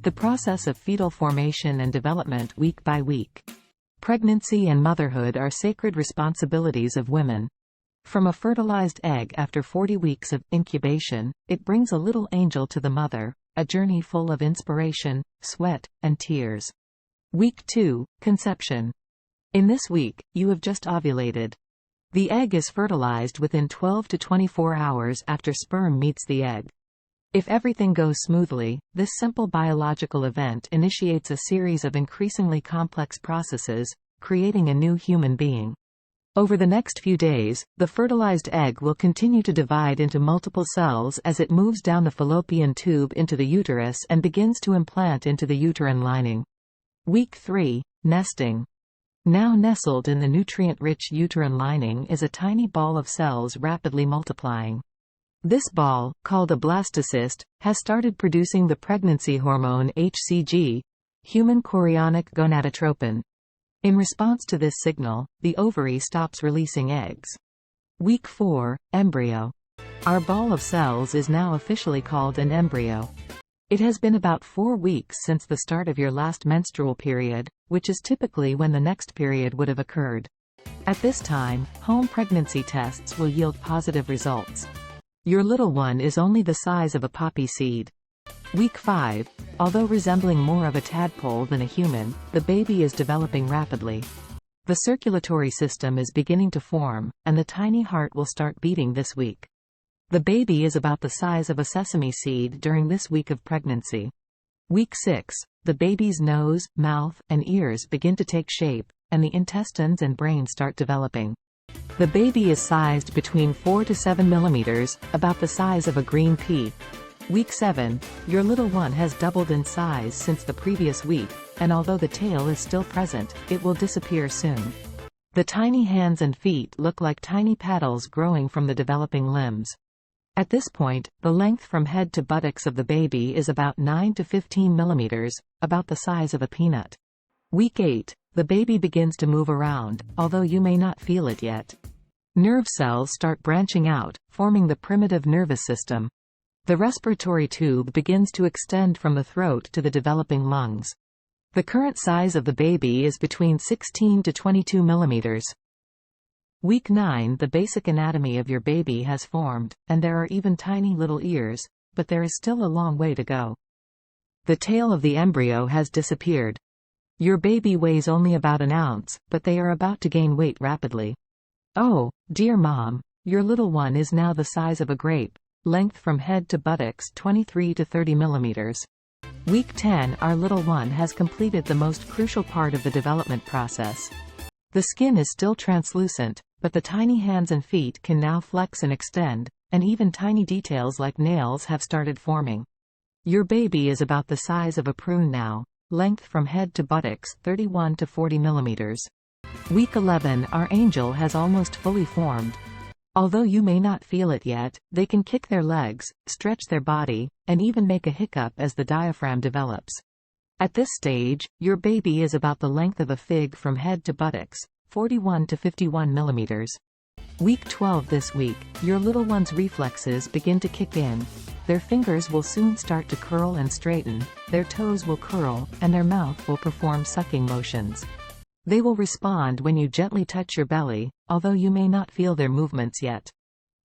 The process of fetal formation and development week by week. Pregnancy and motherhood are sacred responsibilities of women. From a fertilized egg after 40 weeks of incubation, it brings a little angel to the mother, a journey full of inspiration, sweat, and tears. Week 2, conception. In this week, you have just ovulated. The egg is fertilized within 12 to 24 hours after sperm meets the egg. If everything goes smoothly, this simple biological event initiates a series of increasingly complex processes, creating a new human being. Over the next few days, the fertilized egg will continue to divide into multiple cells as it moves down the fallopian tube into the uterus and begins to implant into the uterine lining. Week 3, nesting. Now nestled in the nutrient-rich uterine lining is a tiny ball of cells rapidly multiplying. This ball, called a blastocyst, has started producing the pregnancy hormone HCG, human chorionic gonadotropin. In response to this signal, the ovary stops releasing eggs. Week 4, embryo. Our ball of cells is now officially called an embryo. It has been about 4 weeks since the start of your last menstrual period, which is typically when the next period would have occurred. At this time, home pregnancy tests will yield positive results. Your little one is only the size of a poppy seed. Week 5. Although resembling more of a tadpole than a human, the baby is developing rapidly. The circulatory system is beginning to form, and the tiny heart will start beating this week. The baby is about the size of a sesame seed during this week of pregnancy. Week 6. The baby's nose, mouth, and ears begin to take shape, and the intestines and brain start developing. The baby is sized between 4 to 7 millimeters, about the size of a green pea. Week 7. Your little one has doubled in size since the previous week, and although the tail is still present, it will disappear soon. The tiny hands and feet look like tiny paddles growing from the developing limbs. At this point, the length from head to buttocks of the baby is about 9 to 15 millimeters, about the size of a peanut. Week 8. The baby begins to move around, although you may not feel it yet. Nerve cells start branching out, forming the primitive nervous system. The respiratory tube begins to extend from the throat to the developing lungs. The current size of the baby is between 16 to 22 millimeters. Week 9. The basic anatomy of your baby has formed, and there are even tiny little ears, but there is still a long way to go. The tail of the embryo has disappeared. Your baby weighs only about an ounce, but they are about to gain weight rapidly. Oh, dear mom, your little one is now the size of a grape, length from head to buttocks 23 to 30 millimeters. Week 10. Our little one has completed the most crucial part of the development process. The skin is still translucent, but the tiny hands and feet can now flex and extend, and even tiny details like nails have started forming. Your baby is about the size of a prune now, length from head to buttocks 31 to 40 millimeters. Week 11. Our angel has almost fully formed. Although you may not feel it yet, they can kick their legs, stretch their body, and even make a hiccup as the diaphragm develops. At this stage, your baby is about the length of a fig from head to buttocks, 41 to 51 millimeters. Week 12. This week, your little one's reflexes begin to kick in. Their fingers will soon start to curl and straighten, their toes will curl, and their mouth will perform sucking motions. They will respond when you gently touch your belly, although you may not feel their movements yet.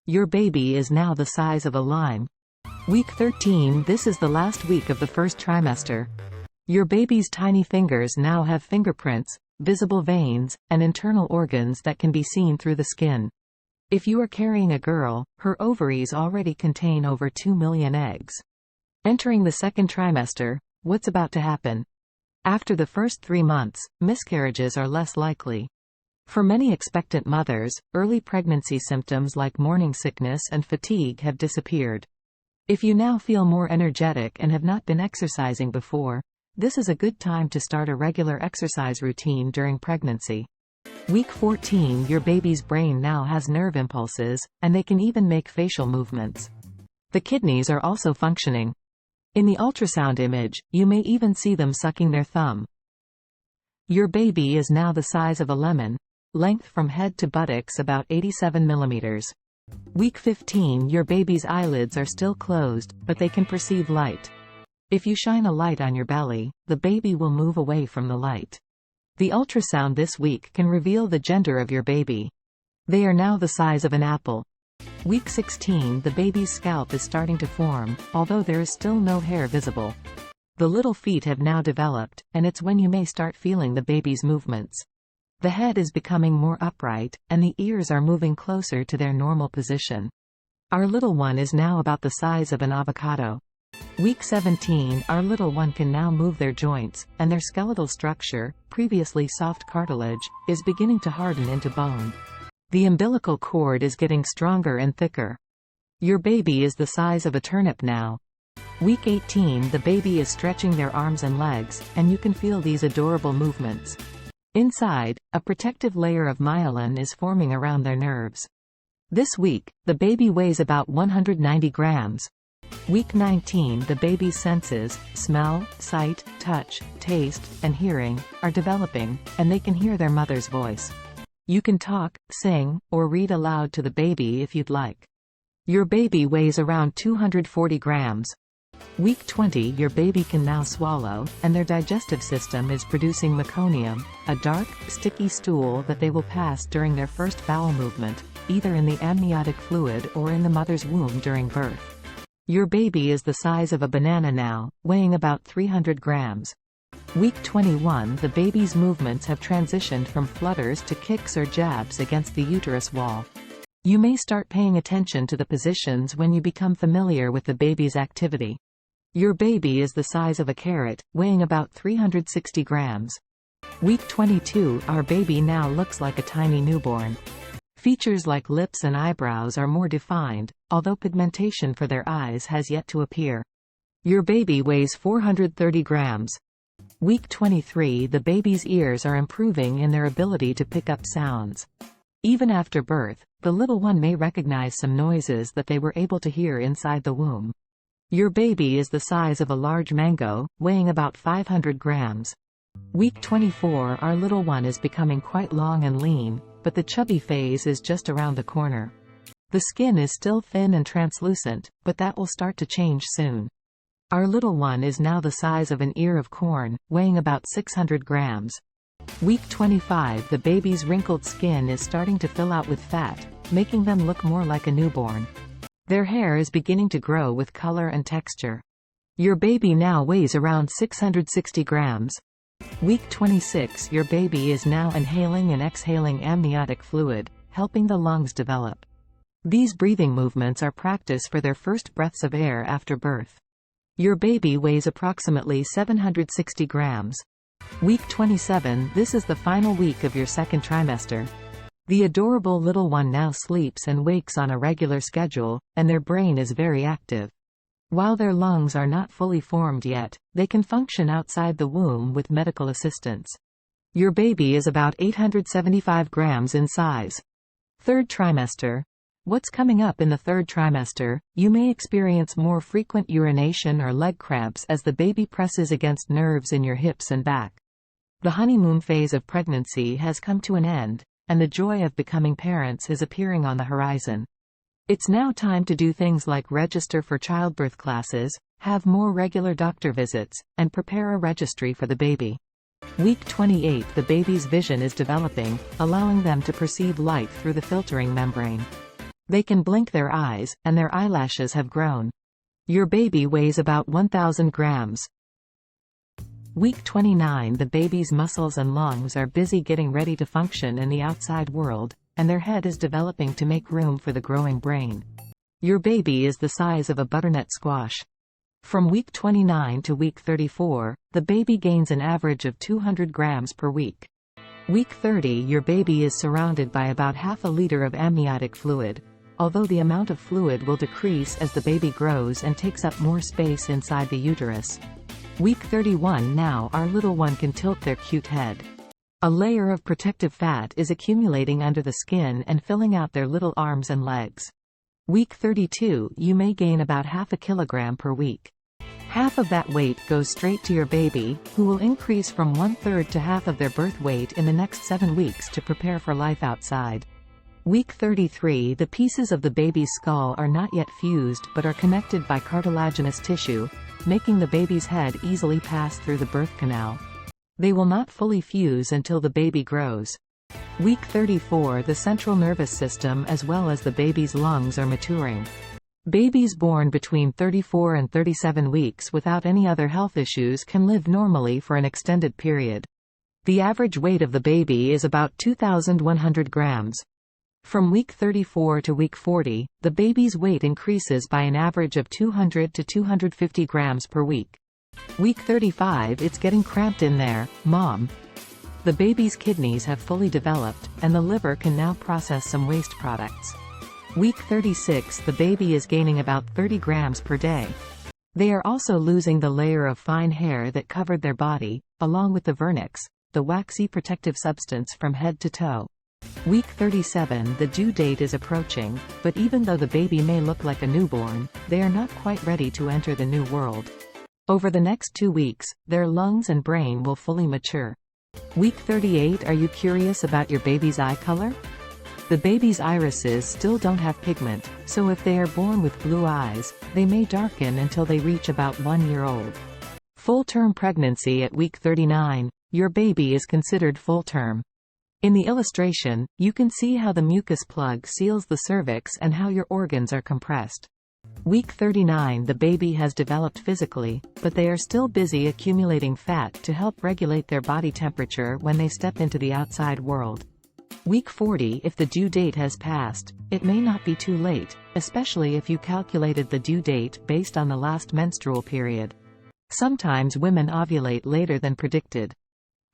Your baby is now the size of a lime. Week 13. This is the last week of the first trimester. Your baby's tiny fingers now have fingerprints, visible veins, and internal organs that can be seen through the skin. If you are carrying a girl, her ovaries already contain over 2 million eggs. Entering the second trimester, what's about to happen? After the first 3 months, miscarriages are less likely. For many expectant mothers, early pregnancy symptoms like morning sickness and fatigue have disappeared. If you now feel more energetic and have not been exercising before, this is a good time to start a regular exercise routine during pregnancy. Week 14. Your baby's brain now has nerve impulses, and they can even make facial movements. The kidneys are also functioning. In the ultrasound image, you may even see them sucking their thumb. Your baby is now the size of a lemon, length from head to buttocks about 87 millimeters. Week 15. Your baby's eyelids are still closed, but they can perceive light. If you shine a light on your belly, the baby will move away from the light. The ultrasound this week can reveal the gender of your baby. They are now the size of an apple. Week 16, the baby's scalp is starting to form, although there is still no hair visible. The little feet have now developed, and it's when you may start feeling the baby's movements. The head is becoming more upright, and the ears are moving closer to their normal position. Our little one is now about the size of an avocado. Week 17, our little one can now move their joints, and their skeletal structure, previously soft cartilage, is beginning to harden into bone. The umbilical cord is getting stronger and thicker. Your baby is the size of a turnip now. Week 18, the baby is stretching their arms and legs, and you can feel these adorable movements. Inside, a protective layer of myelin is forming around their nerves. This week, the baby weighs about 190 grams. Week 19, the baby's senses, smell, sight, touch, taste, and hearing, are developing, and they can hear their mother's voice. You can talk, sing, or read aloud to the baby if you'd like. Your baby weighs around 240 grams. Week 20, your baby can now swallow, and their digestive system is producing meconium, a dark, sticky stool that they will pass during their first bowel movement, either in the amniotic fluid or in the mother's womb during birth. Your baby is the size of a banana now, weighing about 300 grams. Week 21, the baby's movements have transitioned from flutters to kicks or jabs against the uterus wall. You may start paying attention to the positions when you become familiar with the baby's activity. Your baby is the size of a carrot, weighing about 360 grams. Week 22, our baby now looks like a tiny newborn. Features like lips and eyebrows are more defined, although pigmentation for their eyes has yet to appear. Your baby weighs 430 grams. Week 23, the baby's ears are improving in their ability to pick up sounds. Even after birth, the little one may recognize some noises that they were able to hear inside the womb. Your baby is the size of a large mango, weighing about 500 grams. Week 24, our little one is becoming quite long and lean, but the chubby phase is just around the corner. The skin is still thin and translucent, but that will start to change soon. Our little one is now the size of an ear of corn, weighing about 600 grams. Week 25, the baby's wrinkled skin is starting to fill out with fat, making them look more like a newborn. Their hair is beginning to grow with color and texture. Your baby now weighs around 660 grams. Week 26, your baby is now inhaling and exhaling amniotic fluid, helping the lungs develop. These breathing movements are practice for their first breaths of air after birth. Your baby weighs approximately 760 grams. Week 27, this is the final week of your second trimester. The adorable little one now sleeps and wakes on a regular schedule, and their brain is very active. While their lungs are not fully formed yet, they can function outside the womb with medical assistance. Your baby is about 875 grams in size. Third trimester. What's coming up in the third trimester? You may experience more frequent urination or leg cramps as the baby presses against nerves in your hips and back. The honeymoon phase of pregnancy has come to an end, and the joy of becoming parents is appearing on the horizon. It's now time to do things like register for childbirth classes, have more regular doctor visits, and prepare a registry for the baby. Week 28, the baby's vision is developing, allowing them to perceive light through the filtering membrane. They can blink their eyes, and their eyelashes have grown. Your baby weighs about 1,000 grams. Week 29, the baby's muscles and lungs are busy getting ready to function in the outside world, and their head is developing to make room for the growing brain. Your baby is the size of a butternut squash. From week 29 to week 34, the baby gains an average of 200 grams per week. Week 30, your baby is surrounded by about half a liter of amniotic fluid, although the amount of fluid will decrease as the baby grows and takes up more space inside the uterus. Week 31, now our little one can tilt their cute head. A layer of protective fat is accumulating under the skin and filling out their little arms and legs. Week 32, you may gain about half a kilogram per week. Half of that weight goes straight to your baby, who will increase from 1/3 to half of their birth weight in the next 7 weeks to prepare for life outside. Week 33, the pieces of the baby's skull are not yet fused but are connected by cartilaginous tissue, making the baby's head easily pass through the birth canal. They will not fully fuse until the baby grows. Week 34, the central nervous system as well as the baby's lungs are maturing. Babies born between 34 and 37 weeks without any other health issues can live normally for an extended period. The average weight of the baby is about 2,100 grams. From week 34 to week 40, the baby's weight increases by an average of 200 to 250 grams per week. Week 35, it's getting cramped in there, mom. The baby's kidneys have fully developed, and the liver can now process some waste products. Week 36, the baby is gaining about 30 grams per day. They are also losing the layer of fine hair that covered their body, along with the vernix, the waxy protective substance from head to toe. Week 37, the due date is approaching, but even though the baby may look like a newborn, they are not quite ready to enter the new world. Over the next 2 weeks, their lungs and brain will fully mature. Week 38, are you curious about your baby's eye color? The baby's irises still don't have pigment, so if they are born with blue eyes, they may darken until they reach about 1 year old. Full-term pregnancy at week 39, your baby is considered full-term. In the illustration, you can see how the mucus plug seals the cervix and how your organs are compressed. Week 39, the baby has developed physically, but they are still busy accumulating fat to help regulate their body temperature when they step into the outside world. Week 40, if the due date has passed, it may not be too late, especially if you calculated the due date based on the last menstrual period. Sometimes women ovulate later than predicted.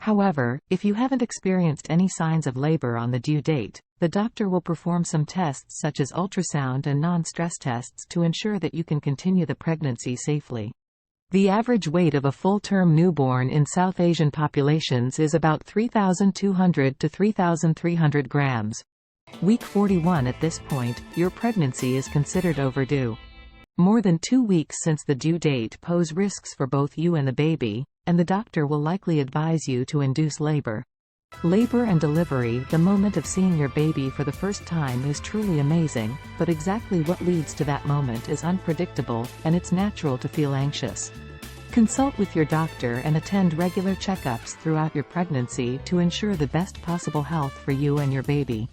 However, if you haven't experienced any signs of labor on the due date, the doctor will perform some tests such as ultrasound and non-stress tests to ensure that you can continue the pregnancy safely. The average weight of a full-term newborn in South Asian populations is about 3,200 to 3,300 grams. Week 41, at this point, your pregnancy is considered overdue. More than 2 weeks since the due date pose risks for both you and the baby, and the doctor will likely advise you to induce labor. Labor and delivery, the moment of seeing your baby for the first time, is truly amazing, but exactly what leads to that moment is unpredictable, and it's natural to feel anxious. Consult with your doctor and attend regular checkups throughout your pregnancy to ensure the best possible health for you and your baby.